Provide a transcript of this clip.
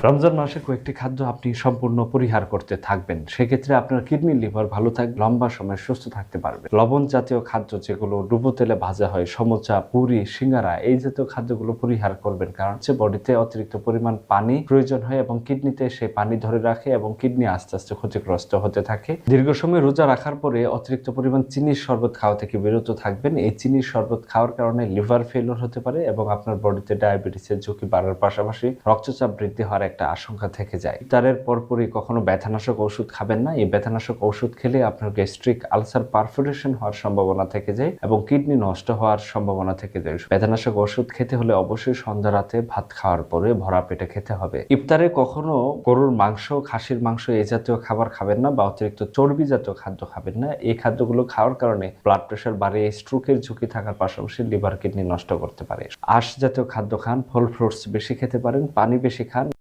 রমজান মাসে কয়েকটি খাদ্য আপনি সম্পূর্ণ পরিহার করতে থাকবেন। সেক্ষেত্রে আপনার কিডনি লিভার ভালো থাকবে, লম্বা সময় সুস্থ থাকতে পারবে। লবণ জাতীয় খাদ্য যেগুলো ডুবো তেলে ভাজা হয়, সমোচা, পুরি, সিঙ্গারা এই জাতীয় খাদ্যগুলো পরিহার করবেন। কারণ হচ্ছে বডিতে অতিরিক্ত পরিমাণ পানি প্রয়োজন হয় এবং কিডনিতে সেই পানি ধরে রাখে এবং কিডনি আস্তে আস্তে ক্ষতিগ্রস্ত হতে থাকে। দীর্ঘ সময় রোজা রাখার পরে অতিরিক্ত পরিমাণ চিনির শরবত খাওয়া থেকে বিরত থাকবেন। এই চিনির শরবত খাওয়ার কারণে লিভার ফেলিওর হতে পারে এবং আপনার বডিতে ডায়াবেটিসের ঝুঁকি বাড়ার পাশাপাশি রক্তচাপ বৃদ্ধি হওয়ার একটা আশঙ্কা থেকে যায়। ইফতারের পরপরই কখনো ব্যথানাশক ওষুধ খাবেন না। এই ব্যথানাশক ওষুধ খেলে আপনার গ্যাস্ট্রিক আলসার পারফোরেশন হওয়ার সম্ভাবনা থেকে যায় এবং কিডনি নষ্ট হওয়ার সম্ভাবনা থেকে যায়। ব্যথানাশক ওষুধ খেতে হলে অবশ্যই সন্ধ্যা রাতে ভাত খাওয়ার পরে ভরা পেটে খেতে হবে। ইফতারে কখনো গরুর মাংস, খাসির মাংস এই জাতীয় খাবার খাবেন না বা অতিরিক্ত চর্বি জাতীয় খাদ্য খাবেন না। এই খাদ্যগুলো খাওয়ার কারণে ব্লাড প্রেশার বাড়িয়ে স্ট্রোকের ঝুঁকি থাকার পাশাপাশি লিভার কিডনি নষ্ট করতে পারে। আঁশ জাতীয় খাদ্য খান, ফল ফ্রুটস বেশি খেতে পারেন, পানি বেশি খান।